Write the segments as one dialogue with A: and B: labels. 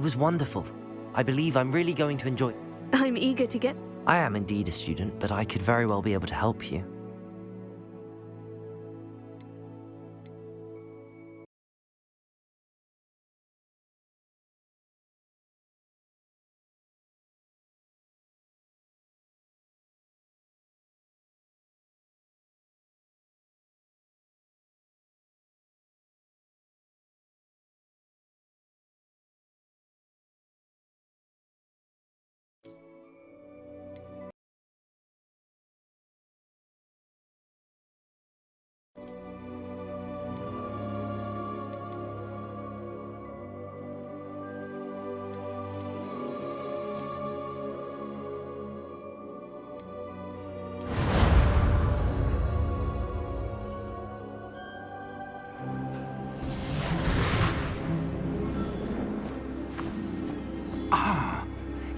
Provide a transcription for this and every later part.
A: It was wonderful. I believe I'm really going to enjoy...
B: I'm eager to get...
A: I am indeed a student, but I could very well be able to help you.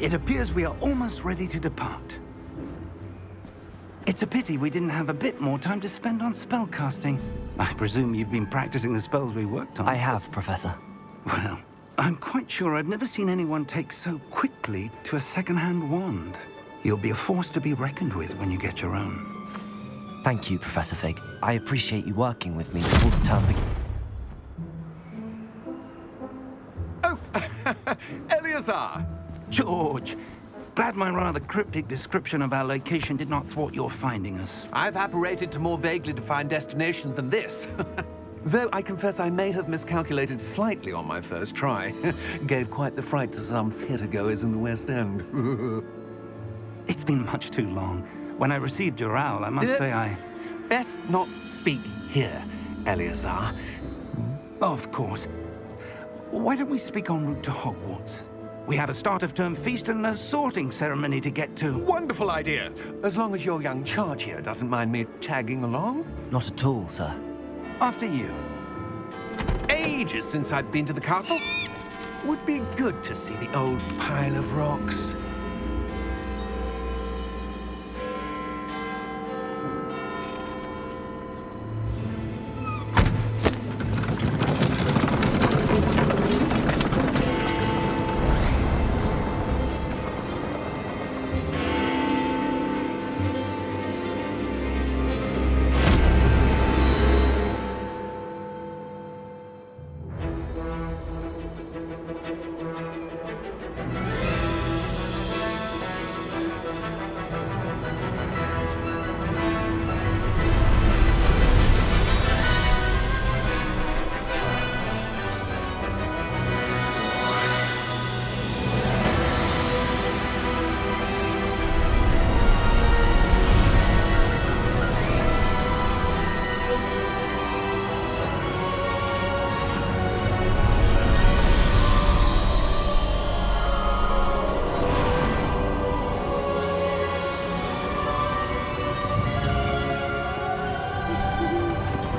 C: It appears we are almost ready to depart. It's a pity we didn't have a bit more time to spend on spellcasting. I presume you've been practicing the spells we worked on.
A: I have, Professor.
C: Well, I'm quite sure I've never seen anyone take so quickly to a second-hand wand. You'll be a force to be reckoned with when you get your own.
A: Thank you, Professor Fig. I appreciate you working with me before the term begins.
D: Oh, Eleazar!
C: George, glad my rather cryptic description of our location did not thwart your finding us.
D: I've apparated to more vaguely defined destinations than this. Though I confess I may have miscalculated slightly on my first try. Gave quite the fright to some theatre-goers in the West End.
C: It's been much too long. When I received your owl, I must say I...
D: Best not speak here, Eleazar.
C: Of course. Why don't we speak en route to Hogwarts? We have a start-of-term feast and a sorting ceremony to get to.
D: Wonderful idea! As long as your young charge here doesn't mind me tagging along.
A: Not at all, sir.
C: After you.
D: Ages since I'd been to the castle. Would be good to see the old pile of rocks.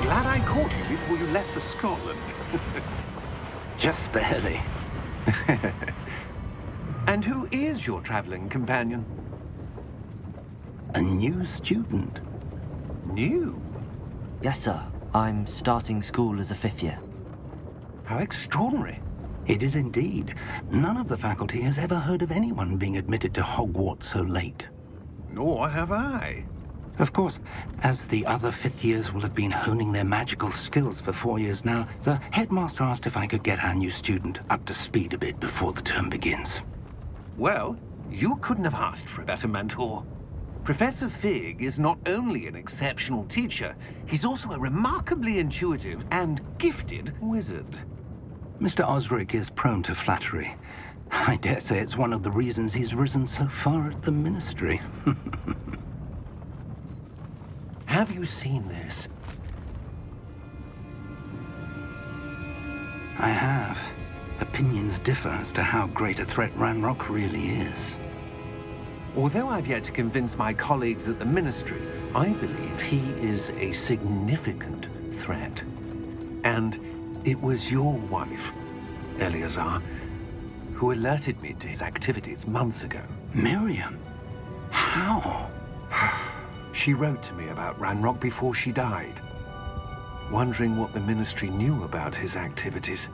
D: Glad I caught you before you left for Scotland.
C: Just barely.
D: And who is your traveling companion?
C: A new student.
D: New?
A: Yes, sir. I'm starting school as a 5th year.
D: How extraordinary.
C: It is indeed. None of the faculty has ever heard of anyone being admitted to Hogwarts so late.
D: Nor have I.
C: Of course, as the other 5th years will have been honing their magical skills for 4 years now, the headmaster asked if I could get our new student up to speed a bit before the term begins.
D: Well, you couldn't have asked for a better mentor. Professor Fig is not only an exceptional teacher, he's also a remarkably intuitive and gifted wizard.
C: Mr. Osric is prone to flattery. I dare say it's one of the reasons he's risen so far at the ministry.
D: Have you seen this?
C: I have. Opinions differ as to how great a threat Ranrock really is.
D: Although I've yet to convince my colleagues at the Ministry, I believe he is a significant threat. And it was your wife, Eleazar, who alerted me to his activities months ago.
C: Miriam? How?
D: She wrote to me about Ranrock before she died, wondering what the Ministry knew about his activities.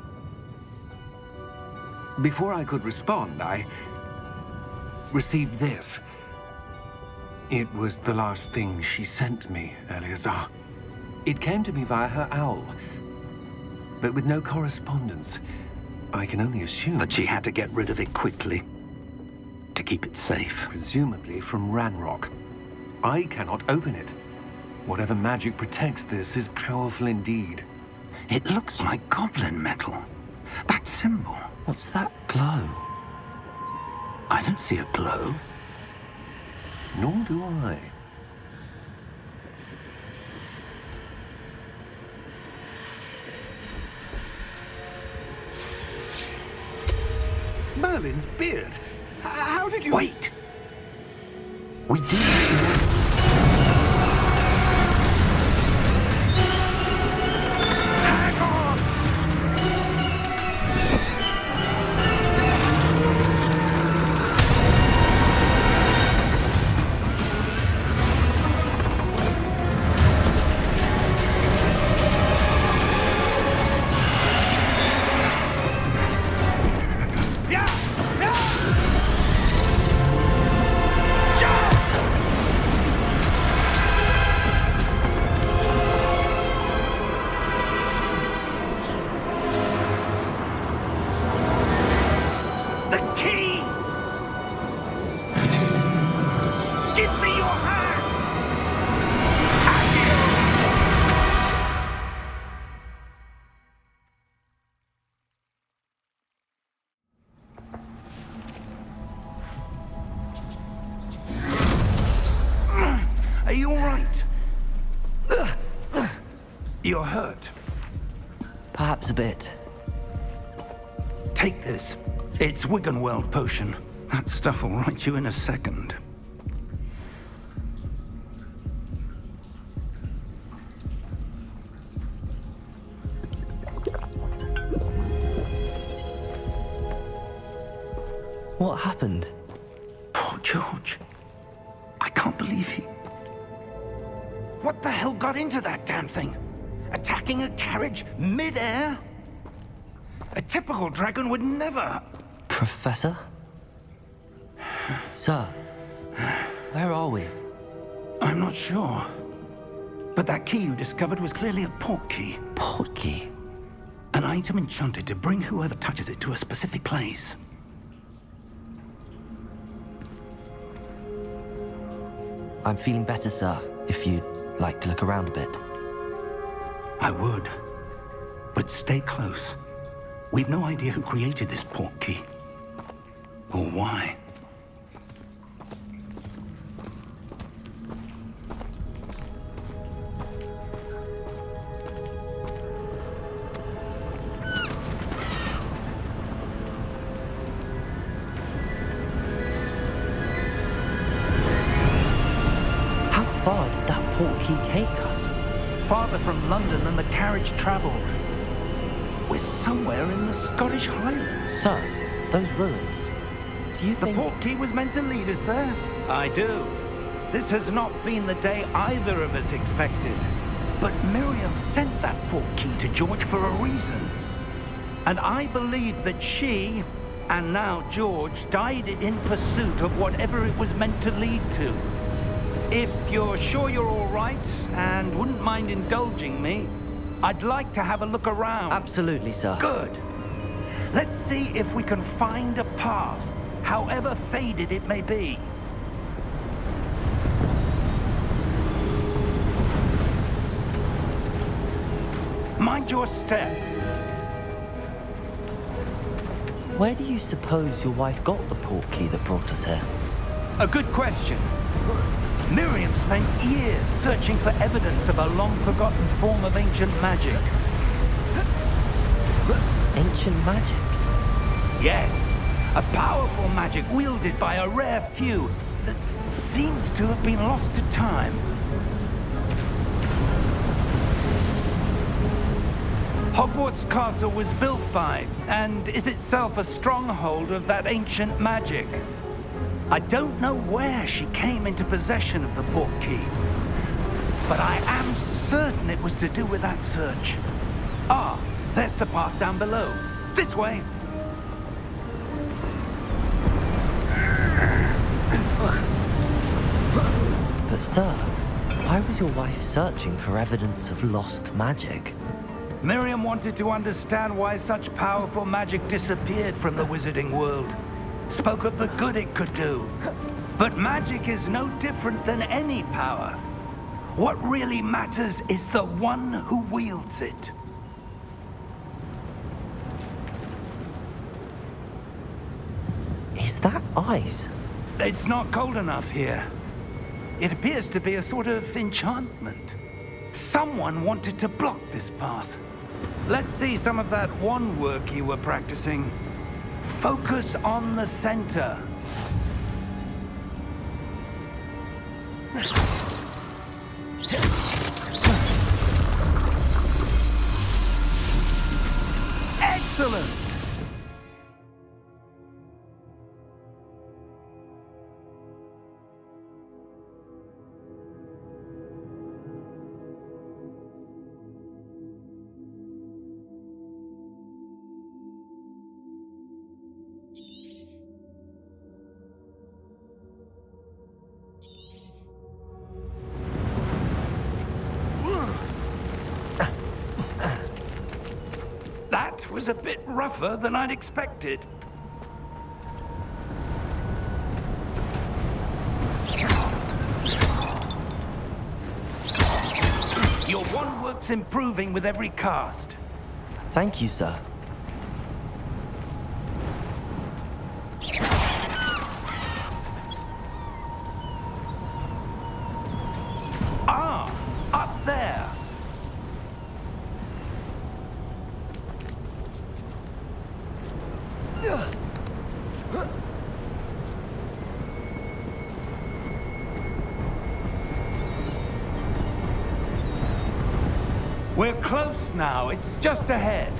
D: Before I could respond, I received this. It was the last thing she sent me, Eleazar. It came to me via her owl, but with no correspondence. I can only assume
C: That she had to get rid of it quickly to keep it safe.
D: presumably from Ranrock. I cannot open it. Whatever magic protects this is powerful indeed.
C: It looks like goblin metal. That symbol.
A: What's that glow?
C: I don't see a glow.
D: Nor do I. Merlin's beard. How did you...
C: Wait! We do. Are you all right? You're hurt.
A: Perhaps a bit.
C: Take this. It's Wiggenweld potion. That stuff will right you in a second.
A: What happened?
C: Poor George. I can't believe he... What the hell got into that damn thing? Attacking a carriage mid-air? A typical dragon would never...
A: Professor? Sir, where are we?
C: I'm not sure. But that key you discovered was clearly a port key.
A: Port key?
C: An item enchanted to bring whoever touches it to a specific place.
A: I'm feeling better, sir, if you'd like to look around a bit.
C: I would. But stay close. We've no idea who created this port key. Or why.
A: How far did that port key take us?
C: Farther from London than the carriage traveled. We're somewhere in the Scottish Highlands.
A: Sir, those ruins. Do you
C: The
A: think...
C: port key was meant to lead us there? I do. This has not been the day either of us expected. But Miriam sent that port key to George for a reason. And I believe that she, and now George, died in pursuit of whatever it was meant to lead to. If you're sure you're all right, and wouldn't mind indulging me, I'd like to have a look around.
A: Absolutely, sir.
C: Good. Let's see if we can find a path, however faded it may be. Mind your step.
A: Where do you suppose your wife got the port key that brought us here?
C: A good question. Miriam spent years searching for evidence of a long-forgotten form of ancient magic.
A: Ancient magic?
C: Yes, a powerful magic wielded by a rare few that seems to have been lost to time. Hogwarts Castle was built by, and is itself a stronghold of that ancient magic. I don't know where she came into possession of the port key, but I am certain it was to do with that search. Ah, there's the path down below. This way.
A: But sir, why was your wife searching for evidence of lost magic?
C: Miriam wanted to understand why such powerful magic disappeared from the wizarding world. Spoke of the good it could do. But magic is no different than any power. What really matters is the one who wields it.
A: Is that ice?
C: It's not cold enough here. It appears to be a sort of enchantment. Someone wanted to block this path. Let's see some of that wand work you were practicing. Focus on the center. Excellent! That was a bit rougher than I'd expected. Your wand work's improving with every cast.
A: Thank you, sir.
C: Ah, up there. We're close now. It's just ahead.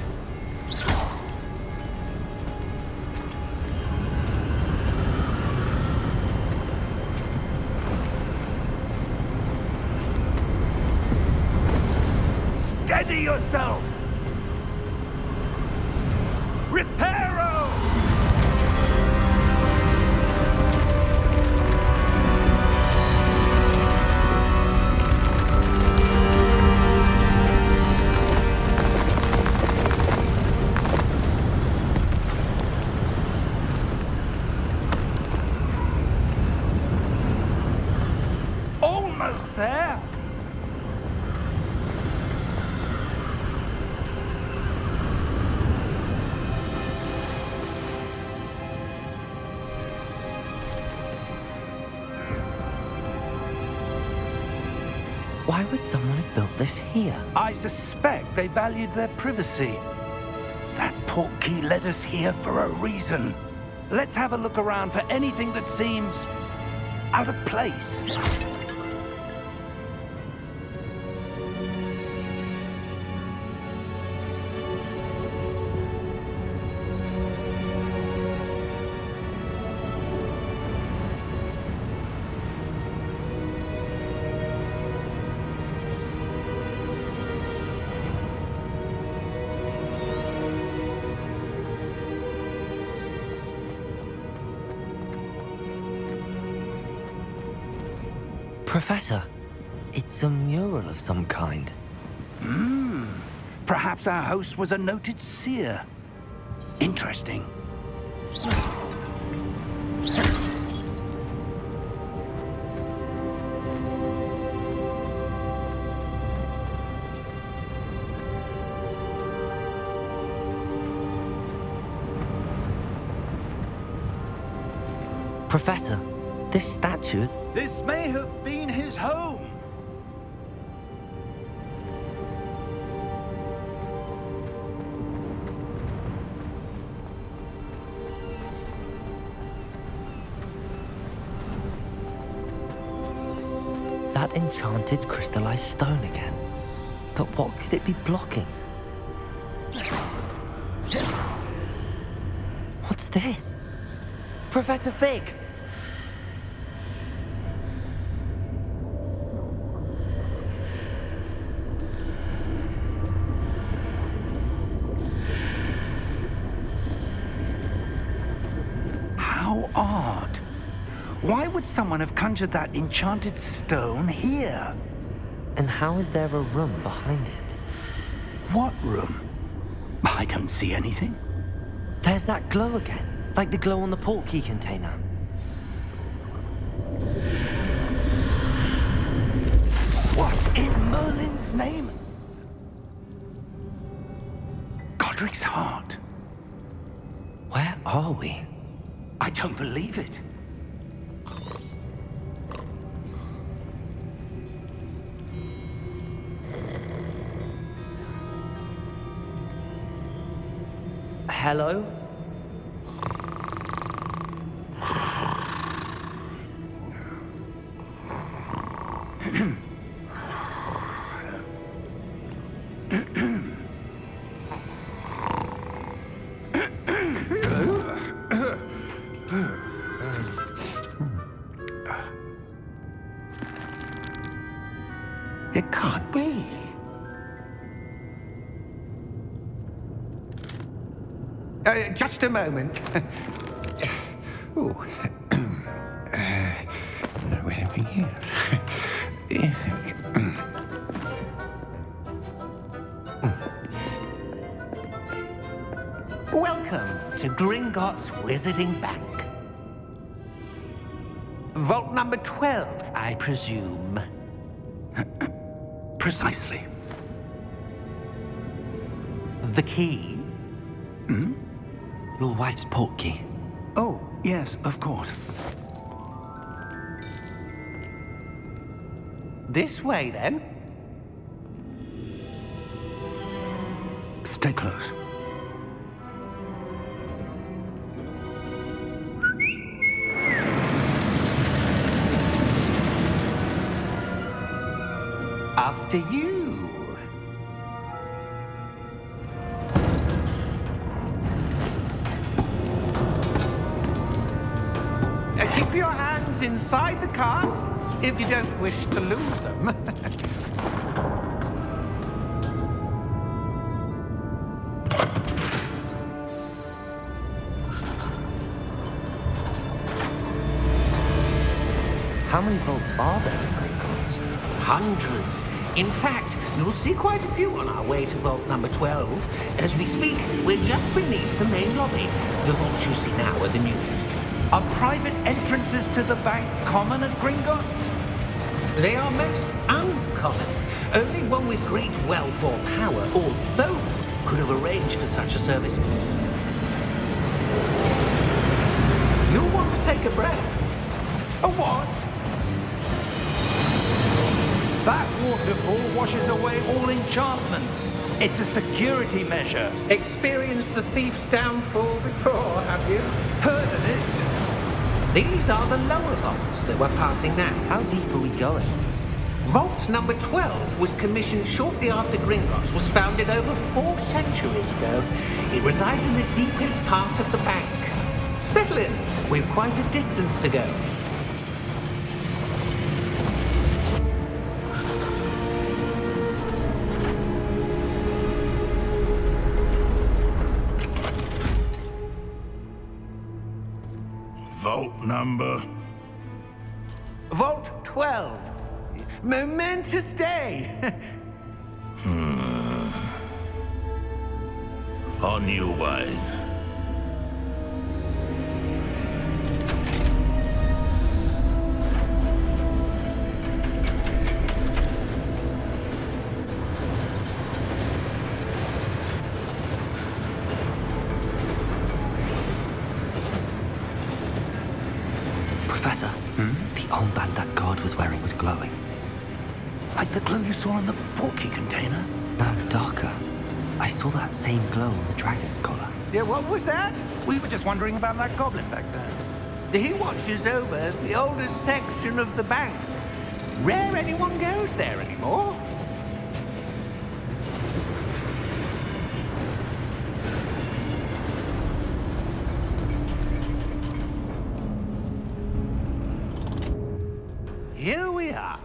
C: Steady yourself! Reparo! Almost there!
A: Why would someone have built this here?
C: I suspect they valued their privacy. That portkey led us here for a reason. Let's have a look around for anything that seems out of place.
A: Professor, it's a mural of some kind.
C: Perhaps our host was a noted seer. Interesting.
A: Professor, this statue...
C: This may have been his home.
A: That enchanted crystallized stone again. But what could it be blocking? What's this? Professor Fig!
C: How odd. Why would someone have conjured that enchanted stone here?
A: And how is there a room behind it?
C: What room? I don't see anything.
A: There's that glow again, like the glow on the portkey container.
C: What in Merlin's name? Godric's heart.
A: Where are we?
C: I don't believe it.
A: Hello?
C: It can't be.
D: Just a moment. Ooh. Where have we here? Welcome to Gringotts Wizarding Bank. Vault number 12, I presume.
C: Precisely.
D: The key?
A: Your wife's portkey.
C: Oh, yes, of course.
D: This way, then.
C: Stay close.
D: After you. Keep your hands inside the cart if you don't wish to lose them.
A: How many vaults are there in Gringotts?
B: Hundreds. In fact, you'll see quite a few on our way to vault number 12. As we speak, we're just beneath the main lobby. The vaults you see now are the newest.
C: Are private entrances to the bank common at Gringotts?
B: They are most uncommon. Only one with great wealth or power, or both, could have arranged for such a service. You'll want to take a breath.
C: A what? That waterfall washes away all enchantments. It's a security measure.
B: Experienced the thief's downfall before, have you?
C: Heard of it?
B: These are the lower vaults that we're passing now.
A: How deep are we going?
B: Vault number 12 was commissioned shortly after Gringotts was founded over 4 centuries ago. It resides in the deepest part of the bank. Settle in. We've quite a distance to go.
E: Vault number?
D: Vault 12. Momentous day.
E: On your way.
A: Professor, the armband that guard was wearing was glowing.
C: Like the glow you saw on the portkey container?
A: No, darker. I saw that same glow on the dragon's collar.
D: Yeah, what was that?
C: We were just wondering about that goblin back there.
D: He watches over the oldest section of the bank. Rare anyone goes there anymore. Here we are.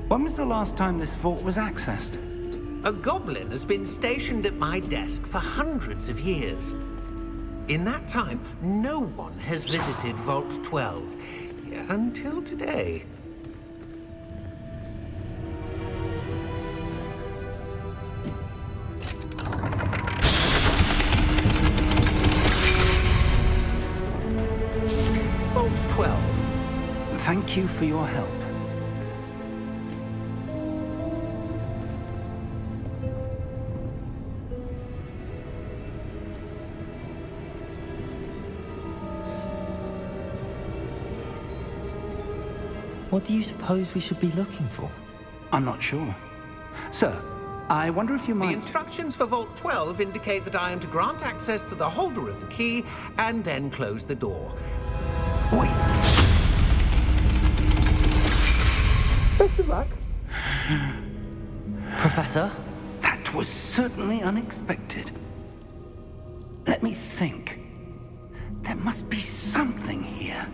C: When was the last time this vault was accessed?
B: A goblin has been stationed at my desk for hundreds of years. In that time, no one has visited Vault 12, until today. Vault 12.
C: Thank you for your help.
A: What do you suppose we should be looking for?
C: I'm not sure. Sir, I wonder if you
B: The
C: might...
B: instructions for Vault 12 indicate that I am to grant access to the holder of the key and then close the door.
C: Wait!
B: Best of luck.
A: Professor?
C: That was certainly unexpected. Let me think. There must be something here.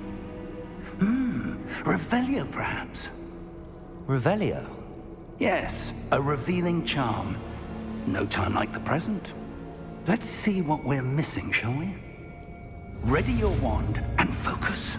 C: Revelio, perhaps?
A: Revelio?
C: Yes, a revealing charm. No time like the present. Let's see what we're missing, shall we? Ready your wand and focus.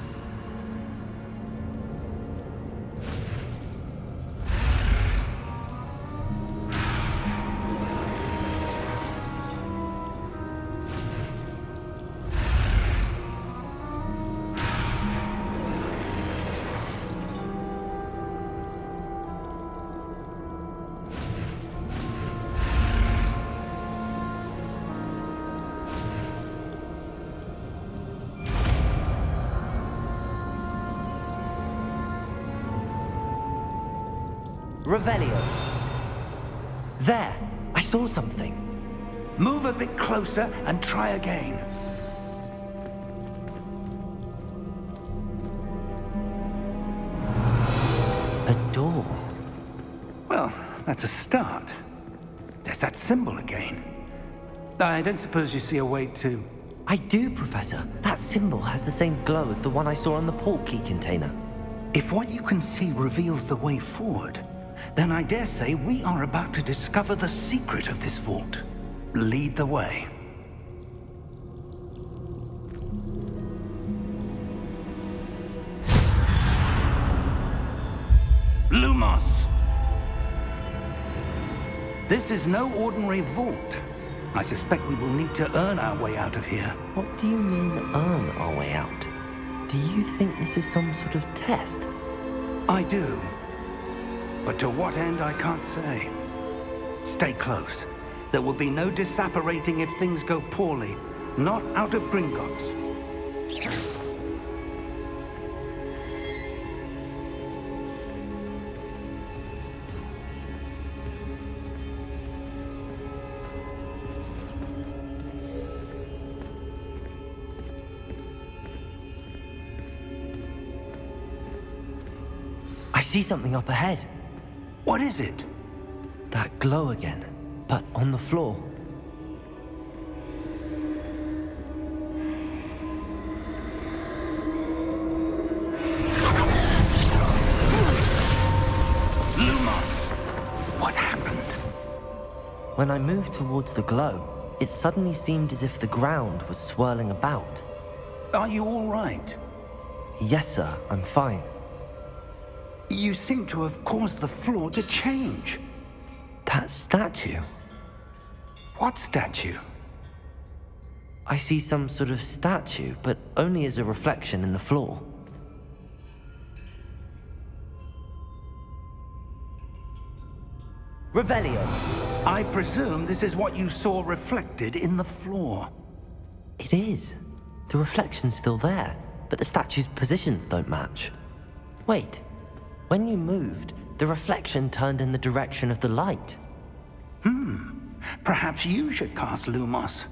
A: Revelio. There! I saw something.
C: Move a bit closer and try again.
A: A door.
C: Well, that's a start. There's that symbol again. I don't suppose you see a way to...
A: I do, Professor. That symbol has the same glow as the one I saw on the port key container.
C: If what you can see reveals the way forward, then I dare say we are about to discover the secret of this vault. Lead the way. Lumos! This is no ordinary vault. I suspect we will need to earn our way out of here.
A: What do you mean, earn our way out? Do you think this is some sort of test?
C: I do. But to what end, I can't say. Stay close. There will be no disapparating if things go poorly. Not out of Gringotts.
A: I see something up ahead.
C: What is it?
A: That glow again, but on the floor.
C: Lumos! What happened?
A: When I moved towards the glow, it suddenly seemed as if the ground was swirling about.
C: Are you all right?
A: Yes, sir, I'm fine.
C: You seem to have caused the floor to change.
A: That statue.
C: What statue?
A: I see some sort of statue, but only as a reflection in the floor. Revelio.
C: I presume this is what you saw reflected in the floor.
A: It is. The reflection's still there, but the statue's positions don't match. Wait. When you moved, the reflection turned in the direction of the light.
C: Perhaps you should cast Lumos.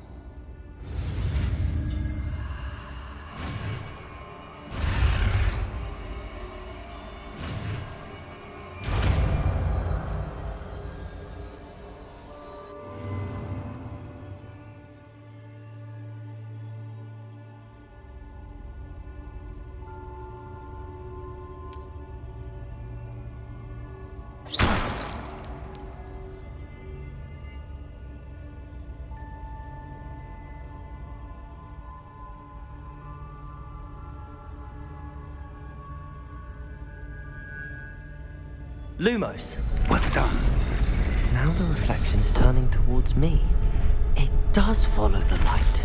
A: Lumos.
C: Well done.
A: Now the reflection's turning towards me. It does follow the light.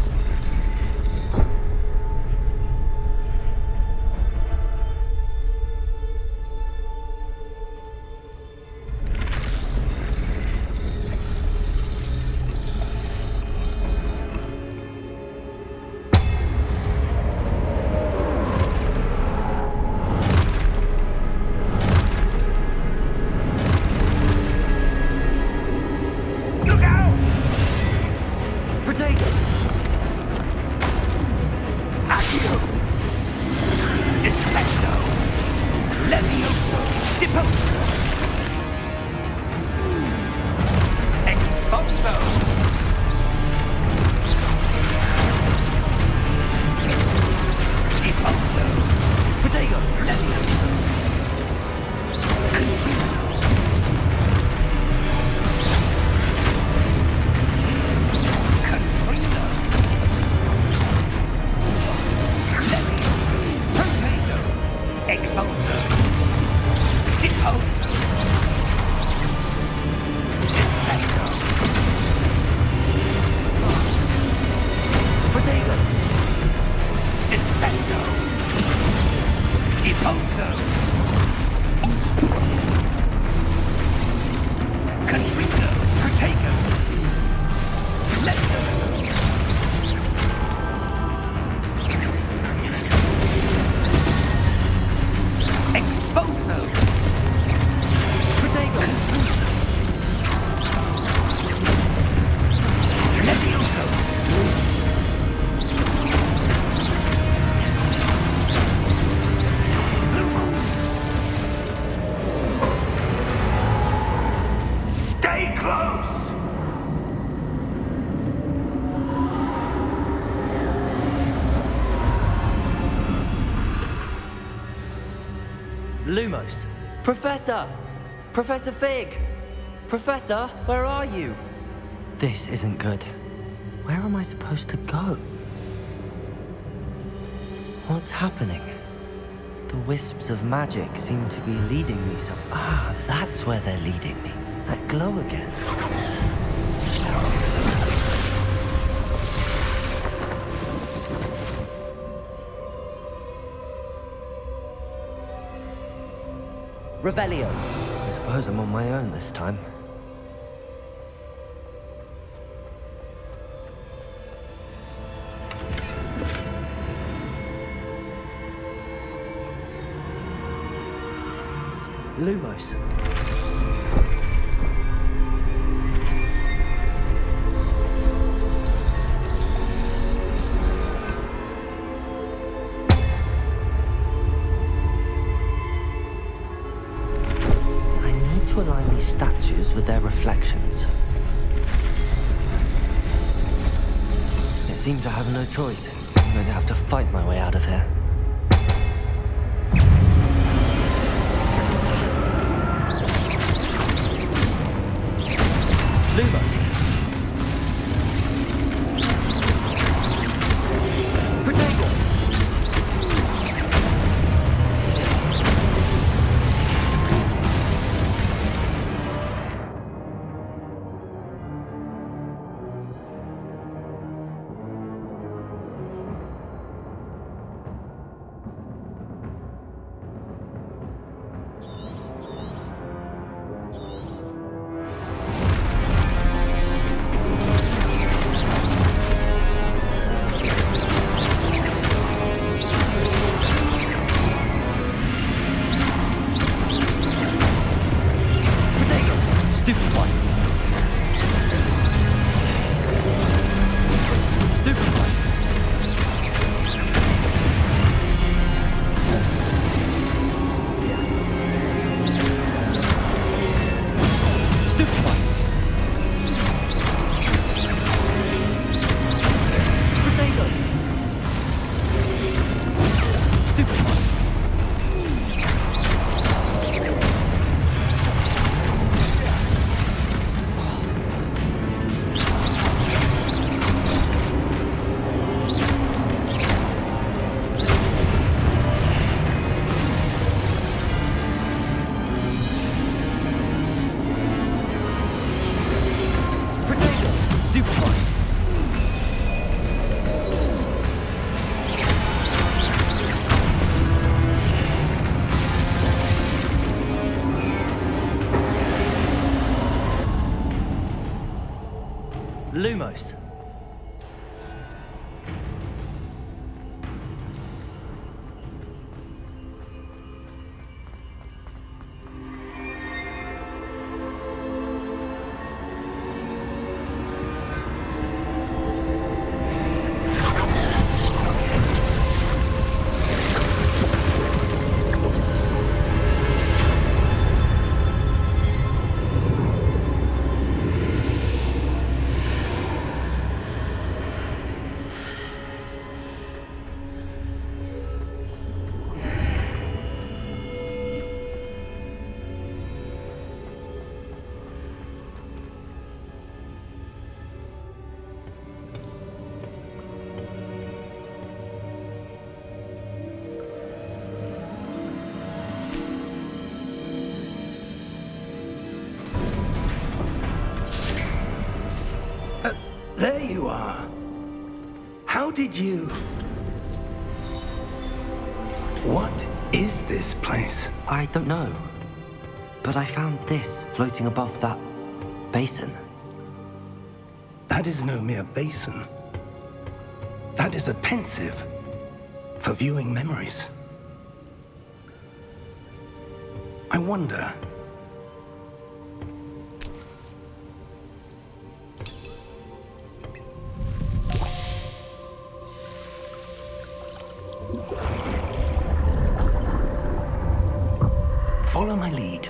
A: Lumos. Professor! Professor Fig! Professor, where are you? This isn't good. Where am I supposed to go? What's happening? The wisps of magic seem to be leading me some... Ah, that's where they're leading me. That glow again. Revelio. I suppose I'm on my own this time. Lumos. To align these statues with their reflections. It seems I have no choice. I'm going to have to fight my way out of here. Lumos. Lumos.
C: There you are. How did you... What is this place?
A: I don't know. But I found this floating above that basin.
C: That is no mere basin. That is a pensive for viewing memories. I wonder... Follow my lead.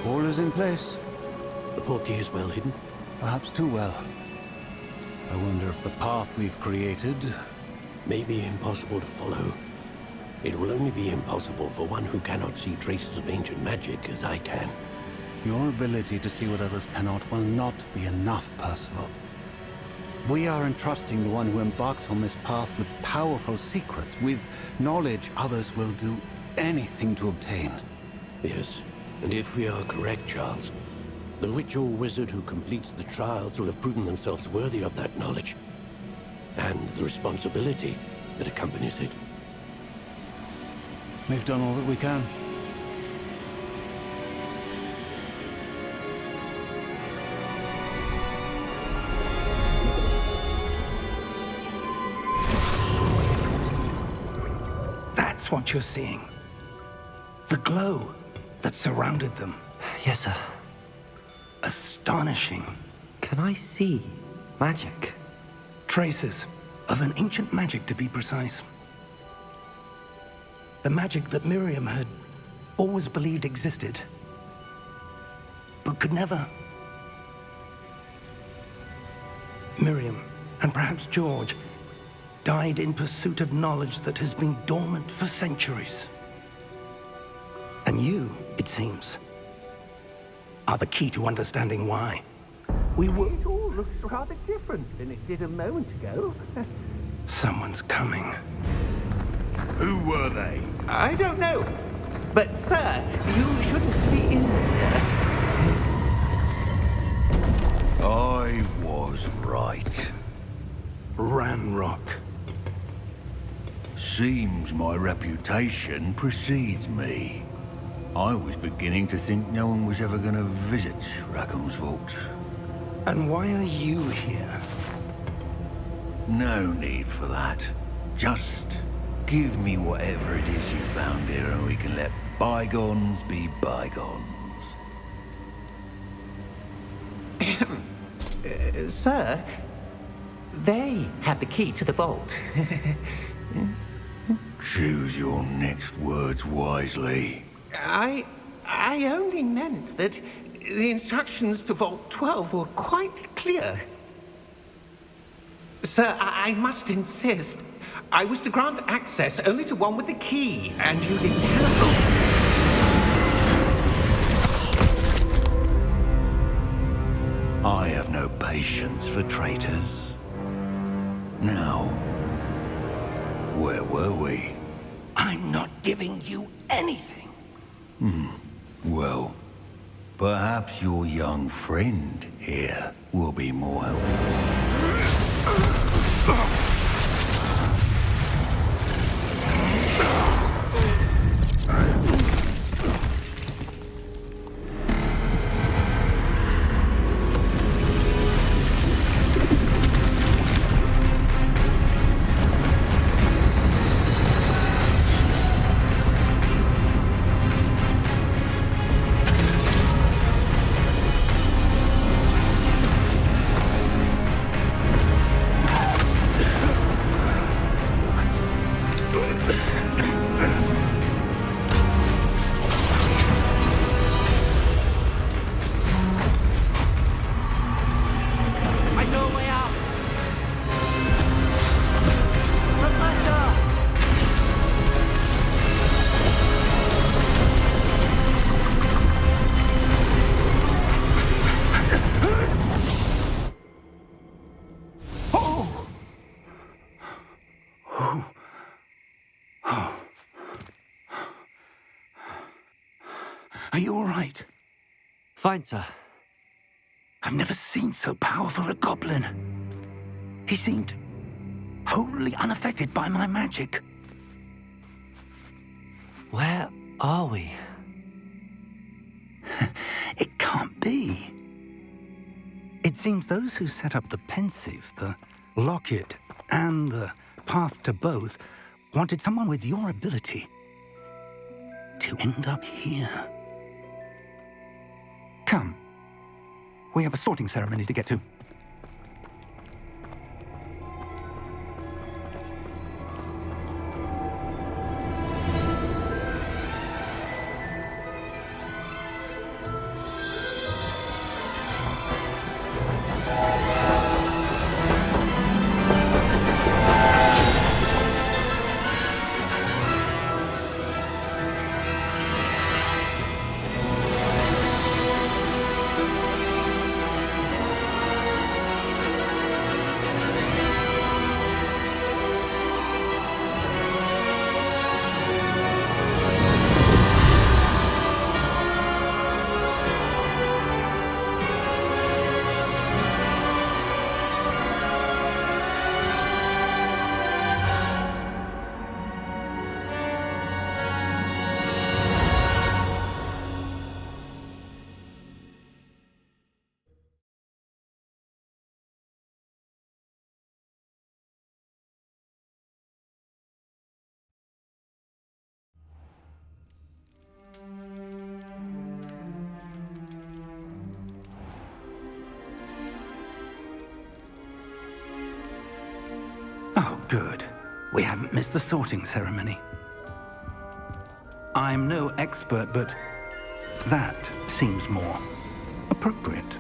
F: All is in place.
G: The portkey is well hidden.
F: Perhaps too well. I wonder if the path we've created...
G: May be impossible to follow. It will only be impossible for one who cannot see traces of ancient magic as I can.
F: Your ability to see what others cannot will not be enough, Percival. We are entrusting the one who embarks on this path with powerful secrets, with knowledge others will do anything to obtain.
G: Yes, and if we are correct, Charles, the witch or wizard who completes the trials will have proven themselves worthy of that knowledge, and the responsibility that accompanies it.
F: We've done all that we can.
C: That's what you're seeing. The glow that surrounded them.
A: Yes, sir.
C: Astonishing.
A: Can I see magic?
C: Traces of an ancient magic, to be precise. The magic that Miriam had always believed existed, but could never. Miriam, and perhaps George, died in pursuit of knowledge that has been dormant for centuries. And you, it seems, are the key to understanding why. We were...
B: It all looks rather different than it did a moment ago.
C: Someone's coming.
E: Who were they?
B: I don't know. But, sir, you shouldn't be in here.
E: I was right.
C: Ranrock.
E: Seems my reputation precedes me. I was beginning to think no one was ever going to visit Rackham's vault.
C: And why are you here?
E: No need for that. Just give me whatever it is you found here and we can let bygones be bygones.
B: Sir, they had the key to the vault.
E: Choose your next words wisely.
B: I only meant that the instructions to Vault 12 were quite clear. Sir, I must insist. I was to grant access only to one with the key, and you didn't have...
E: I have no patience for traitors. Now, Where were we?
C: I'm not giving you anything.
E: Well, perhaps your young friend here will be more helpful.
A: I know a way out!
C: Are you all right?
A: Fine, sir.
C: I've never seen so powerful a goblin. He seemed wholly unaffected by my magic.
A: Where are we?
C: It can't be. It seems those who set up the pensive, the locket, and the path to both wanted someone with your ability to end up here. Come. We have a sorting ceremony to get to. Oh, good. We haven't missed the sorting ceremony. I'm no expert, but that seems more appropriate.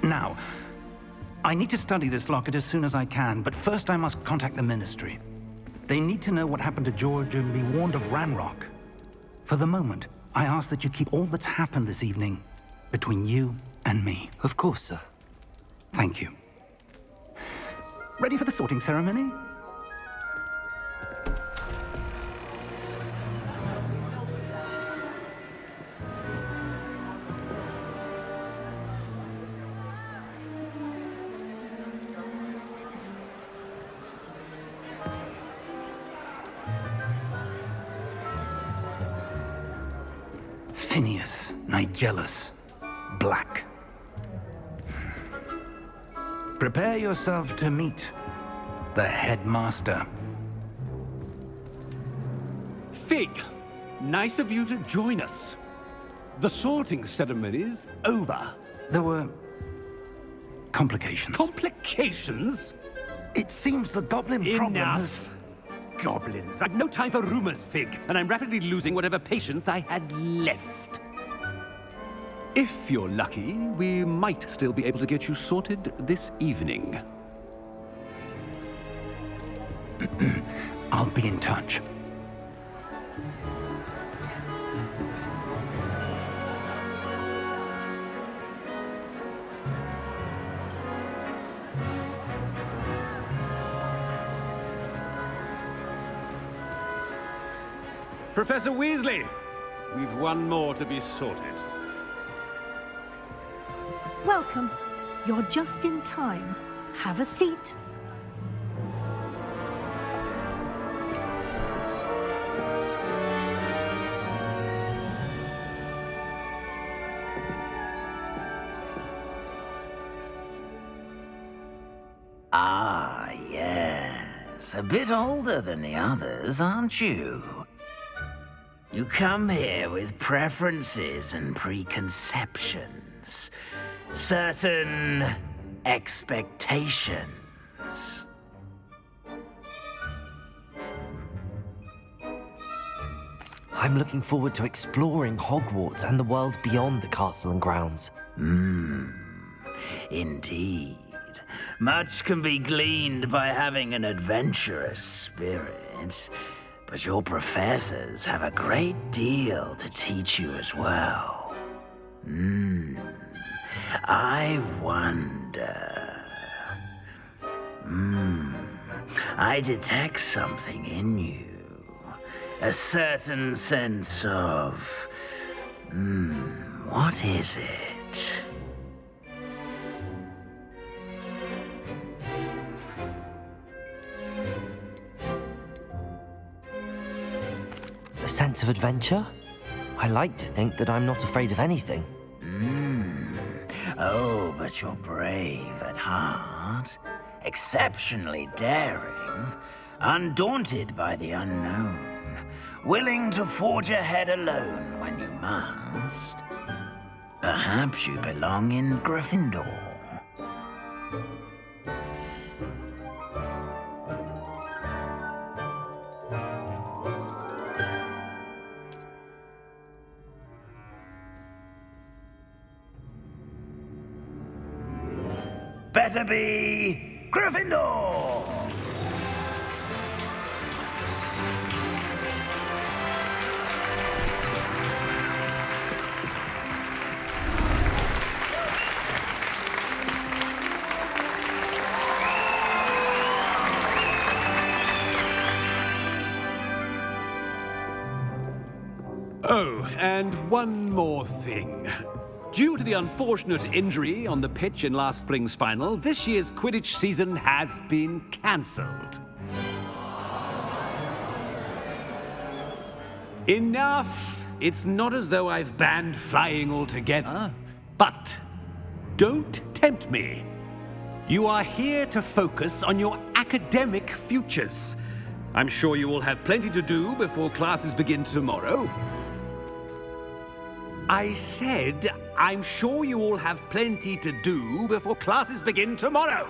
C: Now, I need to study this locket as soon as I can, but first I must contact the Ministry. They need to know what happened to George and be warned of Ranrock. For the moment, I ask that you keep all that's happened this evening between you and me.
A: Of course, sir.
C: Thank you. Ready for the sorting ceremony? Phineas, Nigellus, Black. Prepare yourself to meet the headmaster.
H: Fig, nice of you to join us. The sorting ceremony's over.
C: There were complications.
H: Complications?
C: It seems the goblin problem has...
H: Enough. Goblins. I've no time for rumors, Fig, and I'm rapidly losing whatever patience I had left. If you're lucky, we might still be able to get you sorted this evening.
C: I'll be in touch.
H: Professor Weasley, we've one more to be sorted.
I: Welcome. You're just in time. Have a seat.
J: Ah, yes. A bit older than the others, aren't you? You come here with preferences and preconceptions. Certain expectations.
A: I'm looking forward to exploring Hogwarts and the world beyond the castle and grounds.
J: Indeed. Much can be gleaned by having an adventurous spirit, but your professors have a great deal to teach you as well. I wonder... I detect something in you. A certain sense of... what is it?
A: A sense of adventure? I like to think that I'm not afraid of anything.
J: Oh, but you're brave at heart, exceptionally daring, undaunted by the unknown, willing to forge ahead alone when you must. Perhaps you belong in Gryffindor. Better be Gryffindor!
H: Oh, and one more thing. Due to the unfortunate injury on the pitch in last spring's final, this year's Quidditch season has been cancelled. Enough! It's not as though I've banned flying altogether, but don't tempt me. You are here to focus on your academic futures. I'm sure you will have plenty to do before classes begin tomorrow. I said, I'm sure you all have plenty to do before classes begin tomorrow.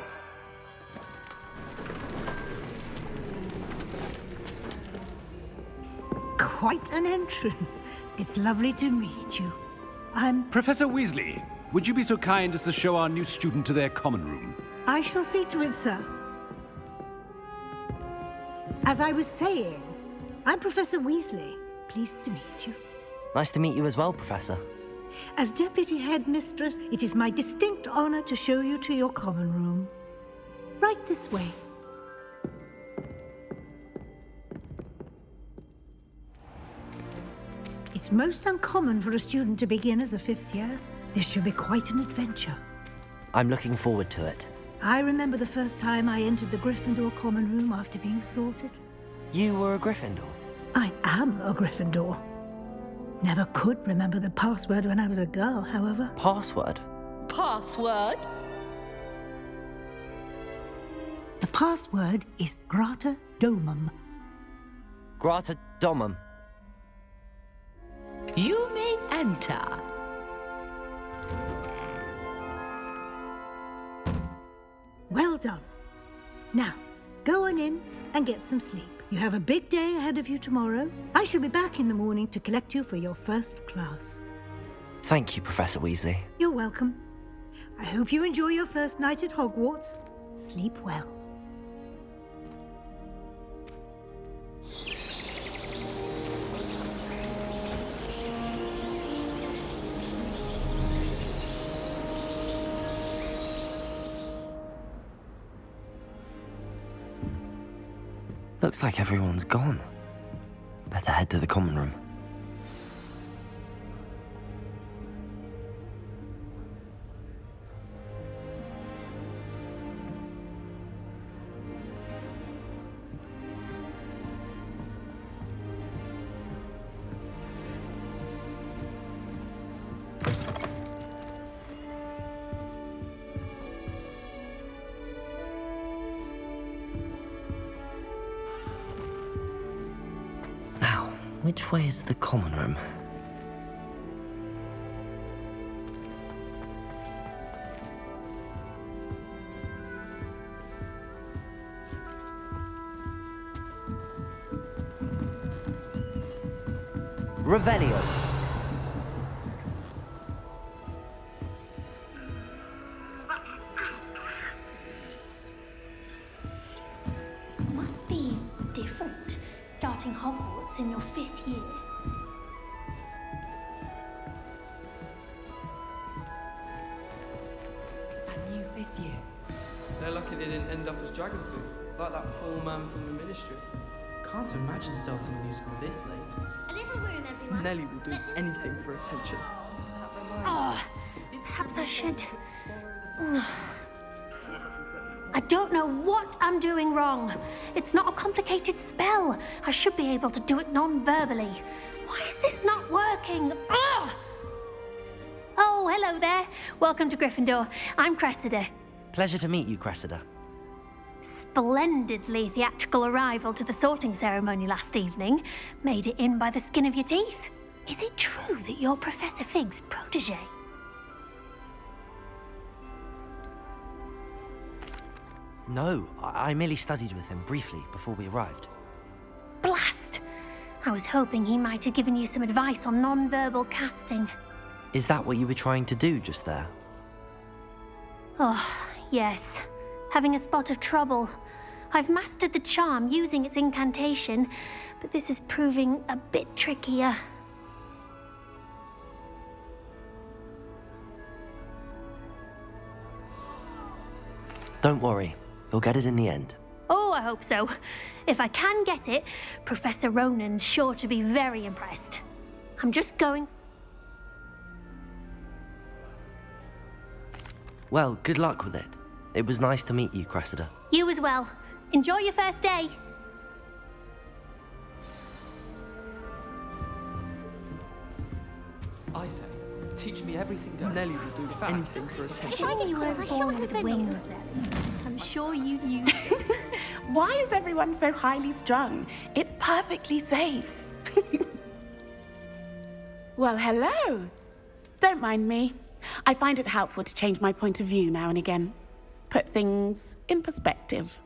I: Quite an entrance. It's lovely to meet you. I'm...
H: Professor Weasley, would you be so kind as to show our new student to their common room?
I: I shall see to it, sir. As I was saying, I'm Professor Weasley. Pleased to meet you.
A: Nice to meet you as well, Professor.
I: As Deputy Headmistress, it is my distinct honor to show you to your common room. Right this way. It's most uncommon for a student to begin as a fifth year. This should be quite an adventure.
A: I'm looking forward to it.
I: I remember the first time I entered the Gryffindor common room after being sorted.
A: You were a Gryffindor?
I: I am a Gryffindor. Never could remember the password when I was a girl, however.
A: Password?
K: Password?
I: The password is Grata Domum.
A: Grata Domum.
K: You may enter.
I: Well done. Now, go on in and get some sleep. You have a big day ahead of you tomorrow. I shall be back in the morning to collect you for your first class.
A: Thank you, Professor Weasley.
I: You're welcome. I hope you enjoy your first night at Hogwarts. Sleep well.
A: Looks like everyone's gone. Better head to the common room. Which way is the common room? Revelio.
L: Must be different starting Hogwarts in your 5th year.
M: It's that new 5th year. They're lucky they didn't end up as dragon food, like that poor man from the ministry. Can't imagine starting a musical this late.
L: A little room, everyone.
M: Nelly will do anything for attention.
L: Oh, perhaps I should. I don't know what I'm doing wrong. It's not a complicated spell. I should be able to do it non-verbally. Why is this not working? Ugh! Oh, hello there. Welcome to Gryffindor. I'm Cressida.
A: Pleasure to meet you, Cressida.
L: Splendidly theatrical arrival to the sorting ceremony last evening. Made it in by the skin of your teeth. Is it true that you're Professor Fig's protege?
A: No, I merely studied with him briefly before we arrived.
L: Blast! I was hoping he might have given you some advice on non-verbal casting.
A: Is that what you were trying to do just there?
L: Oh, yes. Having a spot of trouble. I've mastered the charm using its incantation, but this is proving a bit trickier.
A: Don't worry, you'll get it in the end.
L: Oh, I hope so. If I can get it, Professor Ronan's sure to be very impressed. I'm just going...
A: Well, good luck with it. It was nice to meet you, Cressida.
L: You as well. Enjoy your first day.
M: I say, teach me everything. Nelly will do anything for attention.
L: If you were born with wings, then I'm sure you'd use them.
N: Why is everyone so highly strung? It's perfectly safe. Well, hello. Don't mind me. I find it helpful to change my point of view now and again. Put things in perspective.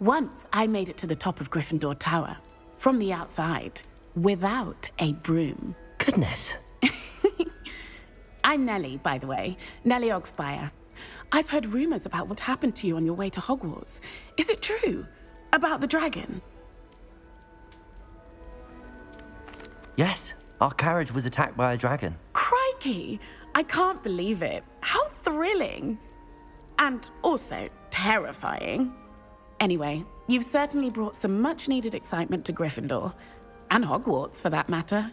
N: Once I made it to the top of Gryffindor Tower, from the outside, without a broom.
A: Goodness.
N: I'm Nellie, by the way. Nellie Ogspire. I've heard rumors about what happened to you on your way to Hogwarts. Is it true? About the dragon?
A: Yes, our carriage was attacked by a dragon.
N: Crikey! I can't believe it. How thrilling! And also terrifying. Anyway, you've certainly brought some much-needed excitement to Gryffindor. And Hogwarts, for that matter.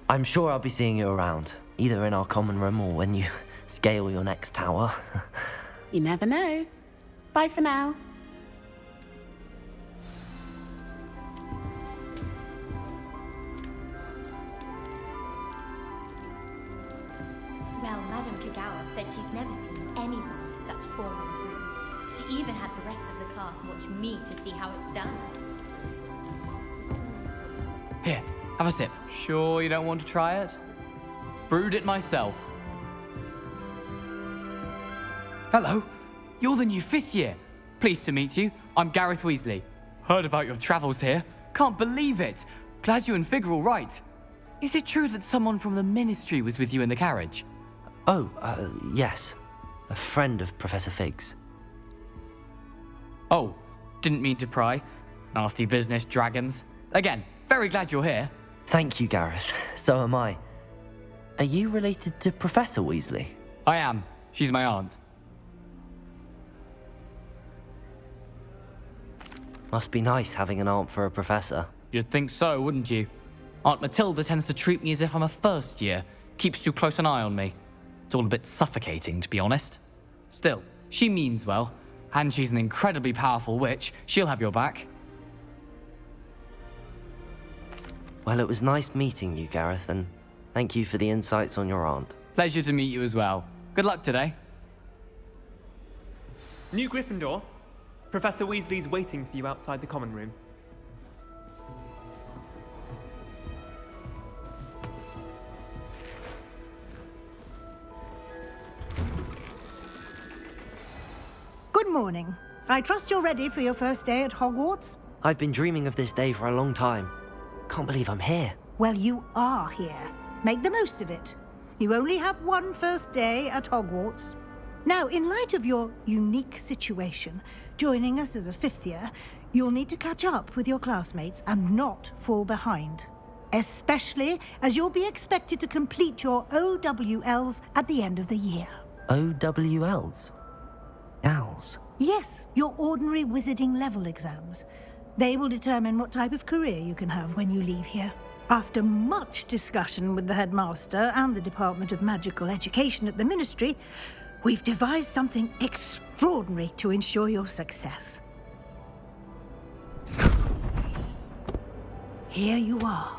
A: I'm sure I'll be seeing you around, either in our common room or when you scale your next tower.
N: You never know. Bye for now.
O: Well, Madame Kagawa said she's never seen anyone with such form and broom. She even had the rest of the class watch me to see how it's done.
P: Here, have a sip. Sure you don't want to try it? Brewed it myself. Hello, you're the new 5th year. Pleased to meet you. I'm Gareth Weasley. Heard about your travels here. Can't believe it. Glad you and Fig are all right. Is it true that someone from the Ministry was with you in the carriage?
A: Oh, yes. A friend of Professor Fig's.
P: Oh, didn't mean to pry. Nasty business, dragons. Again, very glad you're here.
A: Thank you, Gareth. So am I. Are you related to Professor Weasley?
P: I am. She's my aunt.
A: Must be nice having an aunt for a professor.
P: You'd think so, wouldn't you? Aunt Matilda tends to treat me as if I'm a first year, keeps too close an eye on me. It's all a bit suffocating, to be honest. Still, she means well, and she's an incredibly powerful witch. She'll have your back.
A: Well, it was nice meeting you, Gareth, and thank you for the insights on your aunt.
P: Pleasure to meet you as well. Good luck today.
Q: New Gryffindor. Professor Weasley's waiting for you outside the common room.
I: Good morning. I trust you're ready for your first day at Hogwarts?
A: I've been dreaming of this day for a long time. Can't believe I'm here.
I: Well, you are here. Make the most of it. You only have one first day at Hogwarts. Now, in light of your unique situation, joining us as a fifth year, you'll need to catch up with your classmates and not fall behind. Especially as you'll be expected to complete your OWLs at the end of the year.
A: OWLs? Owls?
I: Yes, your ordinary wizarding level exams. They will determine what type of career you can have when you leave here. After much discussion with the headmaster and the Department of Magical Education at the Ministry, we've devised something extraordinary to ensure your success. Here you are.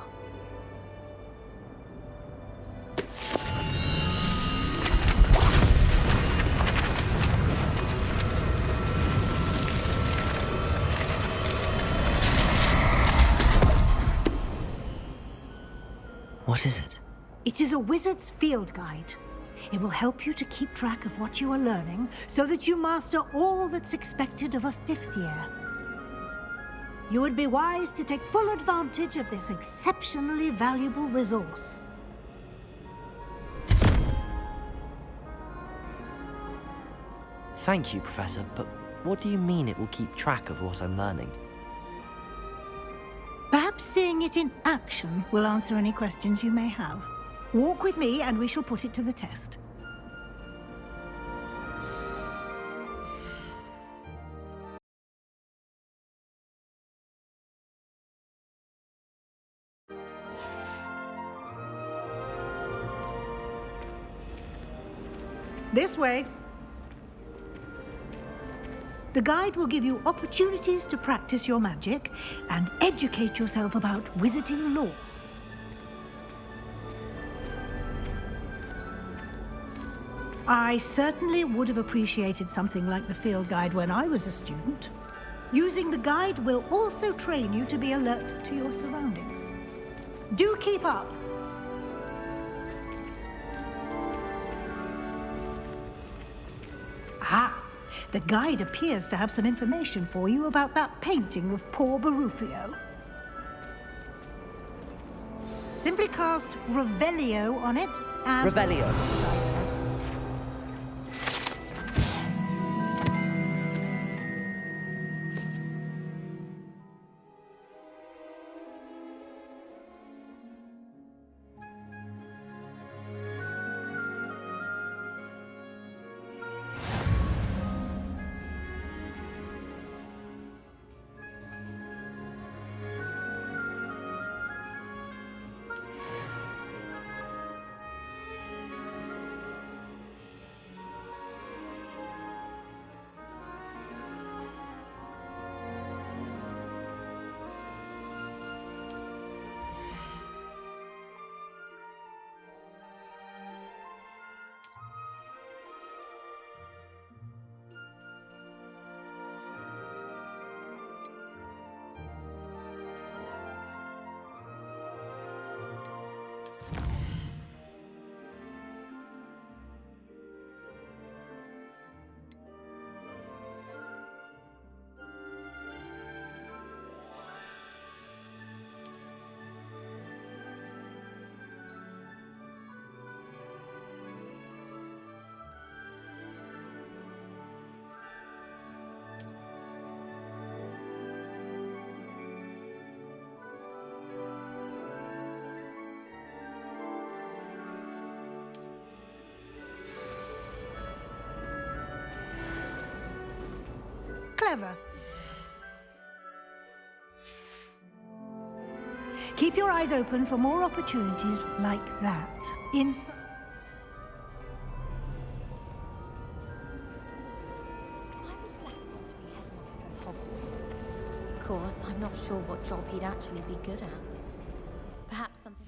A: What is it?
I: It is a wizard's field guide. It will help you to keep track of what you are learning so that you master all that's expected of a fifth year. You would be wise to take full advantage of this exceptionally valuable resource.
A: Thank you, Professor, but what do you mean it will keep track of what I'm learning?
I: Perhaps seeing it in action will answer any questions you may have. Walk with me and we shall put it to the test. This way. The guide will give you opportunities to practice your magic and educate yourself about wizarding lore. I certainly would have appreciated something like the field guide when I was a student. Using the guide will also train you to be alert to your surroundings. Do keep up! Ah! The guide appears to have some information for you about that painting of poor Barufio. Simply cast Revelio on it and...
A: Revelio.
I: Clever. Keep your eyes open for more opportunities like that.
O: Of course, I'm not sure what job he'd actually be good at. Perhaps something...